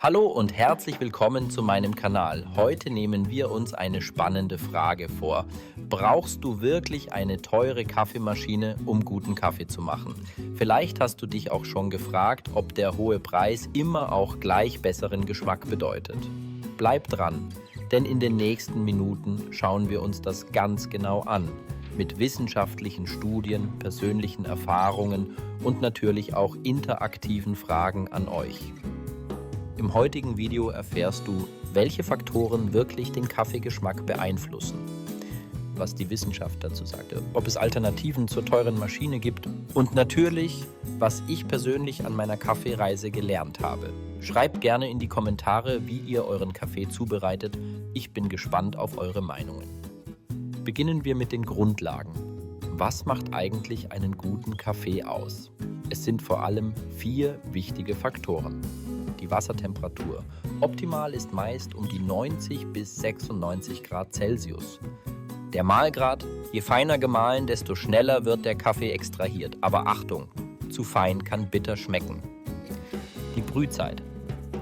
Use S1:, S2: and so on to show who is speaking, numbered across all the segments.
S1: Hallo und herzlich willkommen zu meinem Kanal. Heute nehmen wir uns eine spannende Frage vor. Brauchst du wirklich eine teure Kaffeemaschine, um guten Kaffee zu machen? Vielleicht hast du dich auch schon gefragt, ob der hohe Preis immer auch gleich besseren Geschmack bedeutet. Bleib dran, denn in den nächsten Minuten schauen wir uns das ganz genau an. Mit wissenschaftlichen Studien, persönlichen Erfahrungen und natürlich auch interaktiven Fragen an euch. Im heutigen Video erfährst du, welche Faktoren wirklich den Kaffeegeschmack beeinflussen, was die Wissenschaft dazu sagt, ob es Alternativen zur teuren Maschine gibt und natürlich, was ich persönlich an meiner Kaffeereise gelernt habe. Schreibt gerne in die Kommentare, wie ihr euren Kaffee zubereitet. Ich bin gespannt auf eure Meinungen. Beginnen wir mit den Grundlagen. Was macht eigentlich einen guten Kaffee aus? Es sind vor allem 4 wichtige Faktoren. Die Wassertemperatur. Optimal ist meist um die 90 bis 96 Grad Celsius. Der Mahlgrad, je feiner gemahlen, desto schneller wird der Kaffee extrahiert. Aber Achtung, zu fein kann bitter schmecken. Die Brühzeit.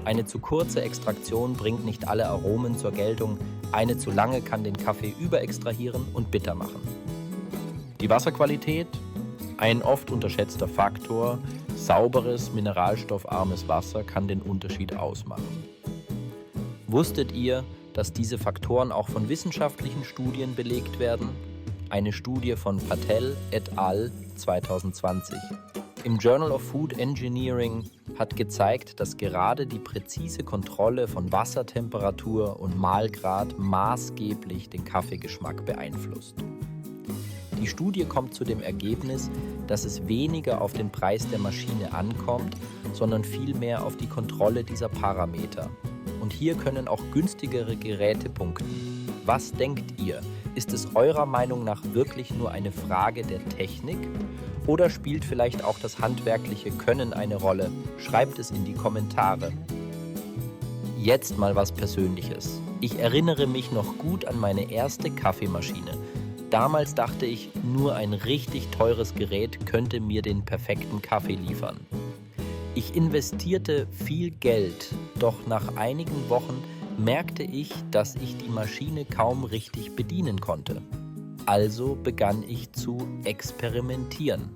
S1: Eine zu kurze Extraktion bringt nicht alle Aromen zur Geltung, eine zu lange kann den Kaffee überextrahieren und bitter machen. Die Wasserqualität, ein oft unterschätzter Faktor. Sauberes, mineralstoffarmes Wasser kann den Unterschied ausmachen. Wusstet ihr, dass diese Faktoren auch von wissenschaftlichen Studien belegt werden? Eine Studie von Patel et al. 2020 im Journal of Food Engineering hat gezeigt, dass gerade die präzise Kontrolle von Wassertemperatur und Mahlgrad maßgeblich den Kaffeegeschmack beeinflusst. Die Studie kommt zu dem Ergebnis, dass es weniger auf den Preis der Maschine ankommt, sondern vielmehr auf die Kontrolle dieser Parameter. Und hier können auch günstigere Geräte punkten. Was denkt ihr? Ist es eurer Meinung nach wirklich nur eine Frage der Technik? Oder spielt vielleicht auch das handwerkliche Können eine Rolle? Schreibt es in die Kommentare. Jetzt mal was Persönliches. Ich erinnere mich noch gut an meine erste Kaffeemaschine. Damals dachte ich, nur ein richtig teures Gerät könnte mir den perfekten Kaffee liefern. Ich investierte viel Geld, doch nach einigen Wochen merkte ich, dass ich die Maschine kaum richtig bedienen konnte. Also begann ich zu experimentieren.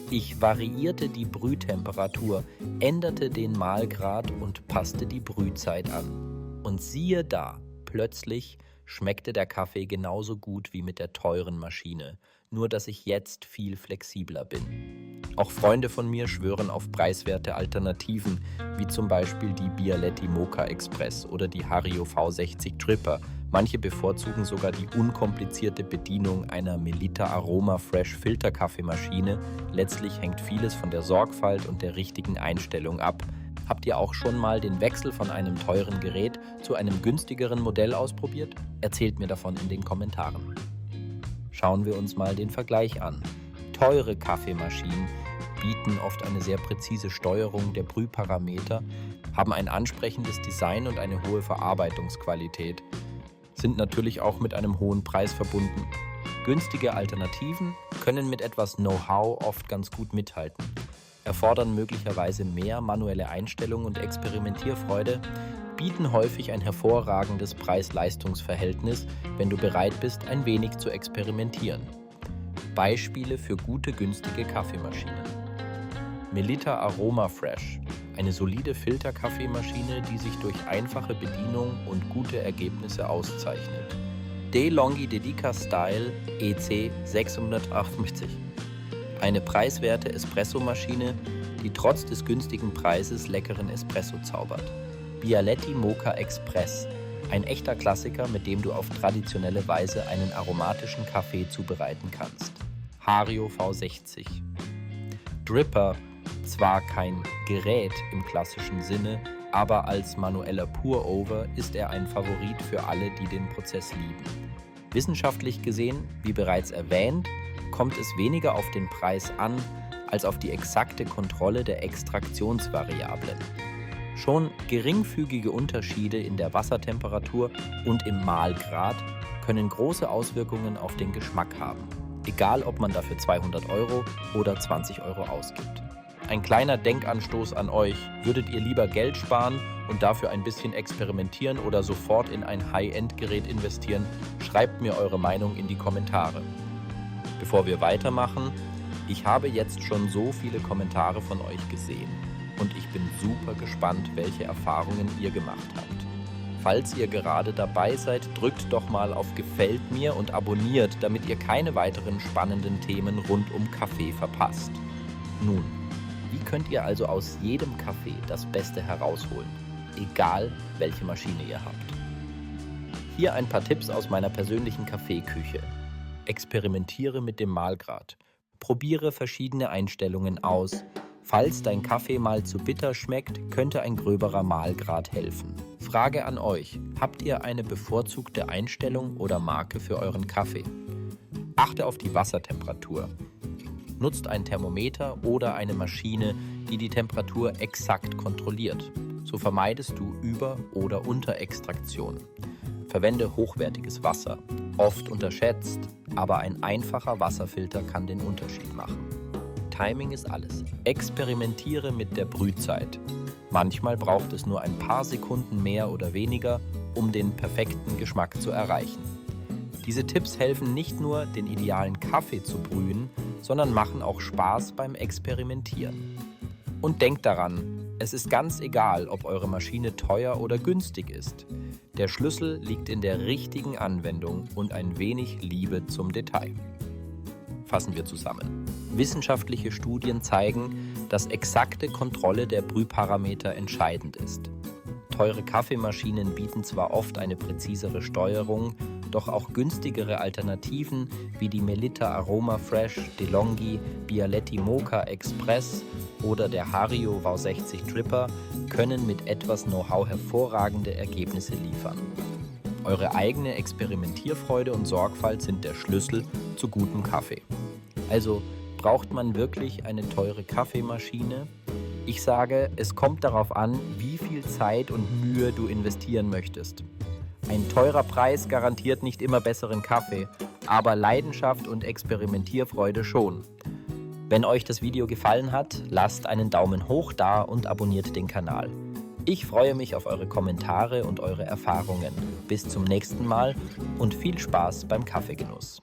S1: Ich variierte die Brühtemperatur, änderte den Mahlgrad und passte die Brühzeit an. Und siehe da, plötzlich schmeckte der Kaffee genauso gut wie mit der teuren Maschine, nur dass ich jetzt viel flexibler bin. Auch Freunde von mir schwören auf preiswerte Alternativen, wie zum Beispiel die Bialetti Moka Express oder die Hario V60 Dripper. Manche bevorzugen sogar die unkomplizierte Bedienung einer Melitta Aroma Fresh Filterkaffeemaschine. Letztlich hängt vieles von der Sorgfalt und der richtigen Einstellung ab. Habt ihr auch schon mal den Wechsel von einem teuren Gerät zu einem günstigeren Modell ausprobiert? Erzählt mir davon in den Kommentaren. Schauen wir uns mal den Vergleich an. Teure Kaffeemaschinen bieten oft eine sehr präzise Steuerung der Brühparameter, haben ein ansprechendes Design und eine hohe Verarbeitungsqualität, sind natürlich auch mit einem hohen Preis verbunden. Günstige Alternativen können mit etwas Know-how oft ganz gut mithalten. Erfordern möglicherweise mehr manuelle Einstellung und Experimentierfreude, bieten häufig ein hervorragendes Preis-Leistungs-Verhältnis, wenn du bereit bist, ein wenig zu experimentieren. Beispiele für gute, günstige Kaffeemaschinen. Melitta Aroma Fresh, eine solide Filterkaffeemaschine, die sich durch einfache Bedienung und gute Ergebnisse auszeichnet. DeLonghi Dedica Style EC 658. Eine preiswerte Espressomaschine, die trotz des günstigen Preises leckeren Espresso zaubert. Bialetti Moka Express, ein echter Klassiker, mit dem du auf traditionelle Weise einen aromatischen Kaffee zubereiten kannst. Hario V60. Dripper, zwar kein Gerät im klassischen Sinne, aber als manueller Pour-Over ist er ein Favorit für alle, die den Prozess lieben. Wissenschaftlich gesehen, wie bereits erwähnt, kommt es weniger auf den Preis an, als auf die exakte Kontrolle der Extraktionsvariablen. Schon geringfügige Unterschiede in der Wassertemperatur und im Mahlgrad können große Auswirkungen auf den Geschmack haben, egal ob man dafür 200 € oder 20 € ausgibt. Ein kleiner Denkanstoß an euch. Würdet ihr lieber Geld sparen und dafür ein bisschen experimentieren oder sofort in ein High-End-Gerät investieren? Schreibt mir eure Meinung in die Kommentare. Bevor wir weitermachen, ich habe jetzt schon so viele Kommentare von euch gesehen und ich bin super gespannt, welche Erfahrungen ihr gemacht habt. Falls ihr gerade dabei seid, drückt doch mal auf Gefällt mir und abonniert, damit ihr keine weiteren spannenden Themen rund um Kaffee verpasst. Nun, wie könnt ihr also aus jedem Kaffee das Beste herausholen, egal welche Maschine ihr habt? Hier ein paar Tipps aus meiner persönlichen Kaffeeküche. Experimentiere mit dem Mahlgrad. Probiere verschiedene Einstellungen aus. Falls dein Kaffee mal zu bitter schmeckt, könnte ein gröberer Mahlgrad helfen. Frage an euch: Habt ihr eine bevorzugte Einstellung oder Marke für euren Kaffee? Achte auf die Wassertemperatur. Nutzt ein Thermometer oder eine Maschine, die die Temperatur exakt kontrolliert. So vermeidest du Über- oder Unterextraktion. Verwende hochwertiges Wasser. Oft unterschätzt, aber ein einfacher Wasserfilter kann den Unterschied machen. Timing ist alles. Experimentiere mit der Brühzeit. Manchmal braucht es nur ein paar Sekunden mehr oder weniger, um den perfekten Geschmack zu erreichen. Diese Tipps helfen nicht nur, den idealen Kaffee zu brühen, sondern machen auch Spaß beim Experimentieren. Und denkt daran, es ist ganz egal, ob eure Maschine teuer oder günstig ist. Der Schlüssel liegt in der richtigen Anwendung und ein wenig Liebe zum Detail. Fassen wir zusammen. Wissenschaftliche Studien zeigen, dass exakte Kontrolle der Brühparameter entscheidend ist. Teure Kaffeemaschinen bieten zwar oft eine präzisere Steuerung, doch auch günstigere Alternativen wie die Melitta Aroma Fresh, DeLonghi, Bialetti Moka Express oder der Hario V60 Dripper können mit etwas Know-how hervorragende Ergebnisse liefern. Eure eigene Experimentierfreude und Sorgfalt sind der Schlüssel zu gutem Kaffee. Also, braucht man wirklich eine teure Kaffeemaschine? Ich sage, es kommt darauf an, wie viel Zeit und Mühe du investieren möchtest. Ein teurer Preis garantiert nicht immer besseren Kaffee, aber Leidenschaft und Experimentierfreude schon. Wenn euch das Video gefallen hat, lasst einen Daumen hoch da und abonniert den Kanal. Ich freue mich auf eure Kommentare und eure Erfahrungen. Bis zum nächsten Mal und viel Spaß beim Kaffeegenuss.